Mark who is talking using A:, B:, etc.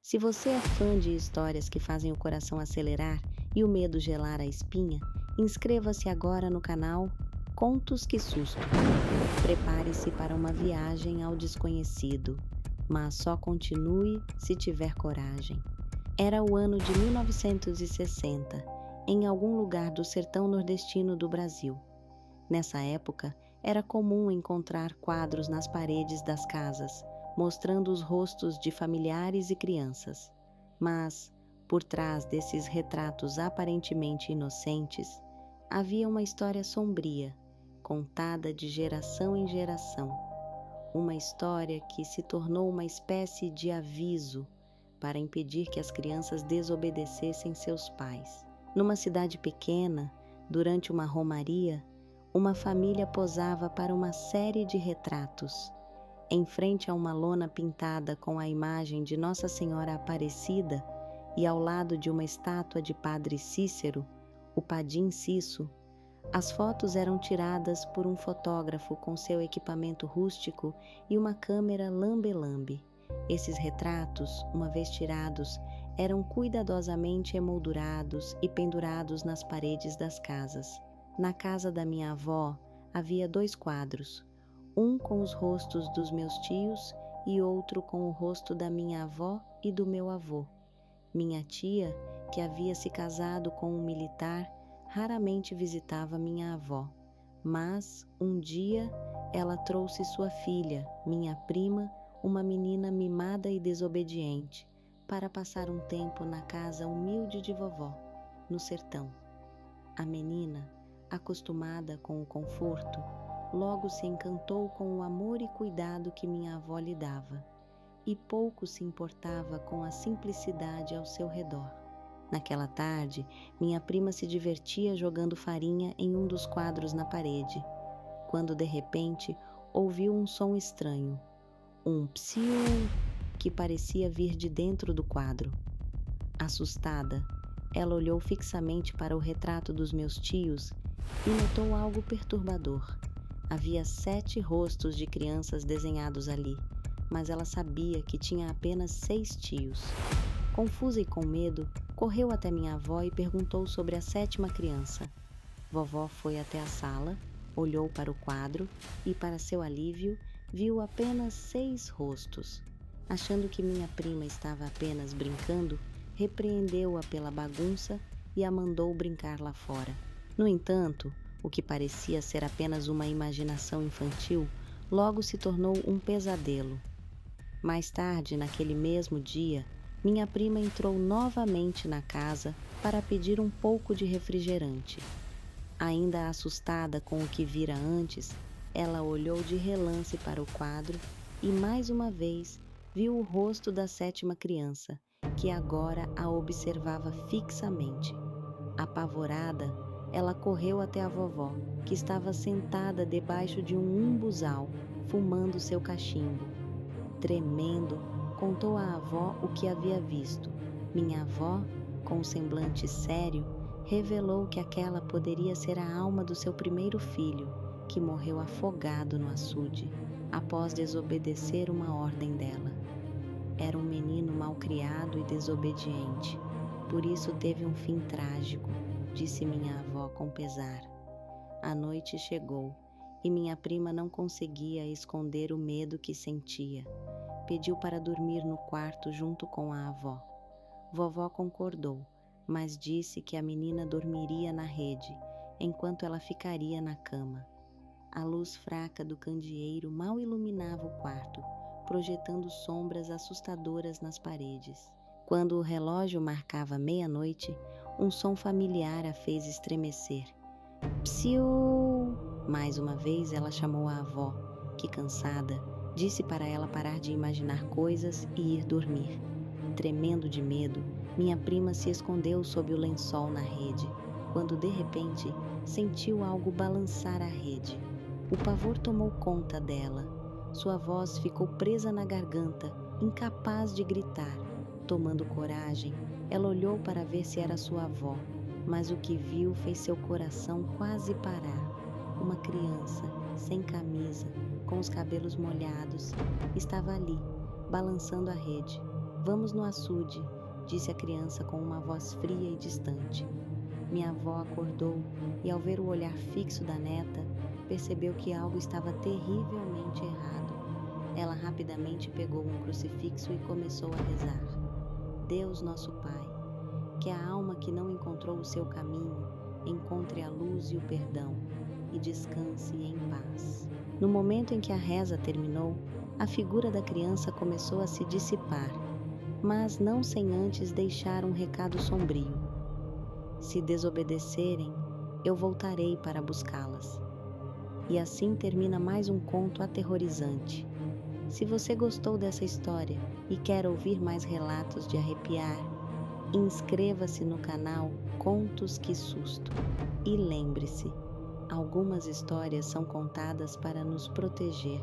A: Se você é fã de histórias que fazem o coração acelerar e o medo gelar a espinha, inscreva-se agora no canal Contos Que Susto. Prepare-se para uma viagem ao desconhecido, mas só continue se tiver coragem. Era o ano de 1960, em algum lugar do sertão nordestino do Brasil. Nessa época, era comum encontrar quadros nas paredes das casas, mostrando os rostos de familiares e crianças. Mas, por trás desses retratos aparentemente inocentes, havia uma história sombria, contada de geração em geração. Uma história que se tornou uma espécie de aviso para impedir que as crianças desobedecessem seus pais. Numa cidade pequena, durante uma romaria, uma família posava para uma série de retratos. Em frente a uma lona pintada com a imagem de Nossa Senhora Aparecida e ao lado de uma estátua de Padre Cícero, o Padim Cisso, as fotos eram tiradas por um fotógrafo com seu equipamento rústico e uma câmera lambe-lambe. Esses retratos, uma vez tirados, eram cuidadosamente emoldurados e pendurados nas paredes das casas. Na casa da minha avó havia 2 quadros, um com os rostos dos meus tios e outro com o rosto da minha avó e do meu avô. Minha tia, que havia se casado com um militar, raramente visitava minha avó, mas um dia ela trouxe sua filha, minha prima, uma menina mimada e desobediente, para passar um tempo na casa humilde de vovó, no sertão. A menina, acostumada com o conforto, logo se encantou com o amor e cuidado que minha avó lhe dava, e pouco se importava com a simplicidade ao seu redor. Naquela tarde, minha prima se divertia jogando farinha em um dos quadros na parede, quando de repente ouviu um som estranho, um psiu que parecia vir de dentro do quadro. Assustada, ela olhou fixamente para o retrato dos meus tios e notou algo perturbador. Havia 7 rostos de crianças desenhados ali, mas ela sabia que tinha apenas 6 tios. Confusa e com medo, correu até minha avó e perguntou sobre a 7ª criança. Vovó foi até a sala, olhou para o quadro e, para seu alívio, viu apenas 6 rostos. Achando que minha prima estava apenas brincando, repreendeu-a pela bagunça e a mandou brincar lá fora. No entanto, o que parecia ser apenas uma imaginação infantil, logo se tornou um pesadelo. Mais tarde, naquele mesmo dia, minha prima entrou novamente na casa para pedir um pouco de refrigerante. Ainda assustada com o que vira antes, ela olhou de relance para o quadro e, mais uma vez, viu o rosto da 7ª criança, que agora a observava fixamente. Apavorada, ela correu até a vovó, que estava sentada debaixo de um umbuzal, fumando seu cachimbo. Tremendo, contou à avó o que havia visto. Minha avó, com um semblante sério, revelou que aquela poderia ser a alma do seu primeiro filho, que morreu afogado no açude, após desobedecer uma ordem dela. Era um menino malcriado e desobediente, por isso teve um fim trágico, disse minha avó com pesar. A noite chegou e minha prima não conseguia esconder o medo que sentia. Pediu para dormir no quarto junto com a avó. Vovó concordou, mas disse que a menina dormiria na rede, enquanto ela ficaria na cama. A luz fraca do candeeiro mal iluminava o quarto, projetando sombras assustadoras nas paredes. Quando o relógio marcava meia-noite, um som familiar a fez estremecer. Psiu! Mais uma vez ela chamou a avó, que, cansada, disse para ela parar de imaginar coisas e ir dormir. Tremendo de medo, minha prima se escondeu sob o lençol na rede, quando de repente sentiu algo balançar a rede. O pavor tomou conta dela. Sua voz ficou presa na garganta, incapaz de gritar. Tomando coragem, ela olhou para ver se era sua avó, mas o que viu fez seu coração quase parar. Uma criança, sem camisa, com os cabelos molhados, estava ali, balançando a rede. Vamos no açude, disse a criança com uma voz fria e distante. Minha avó acordou e, ao ver o olhar fixo da neta, percebeu que algo estava terrivelmente errado. Ela rapidamente pegou um crucifixo e começou a rezar. Deus, nosso Pai, que a alma que não encontrou o seu caminho encontre a luz e o perdão e descanse em paz. No momento em que a reza terminou, a figura da criança começou a se dissipar, mas não sem antes deixar um recado sombrio. Se desobedecerem, eu voltarei para buscá-las. E assim termina mais um conto aterrorizante. Se você gostou dessa história e quer ouvir mais relatos de arrepiar, inscreva-se no canal Contos Que Susto. E lembre-se, algumas histórias são contadas para nos proteger.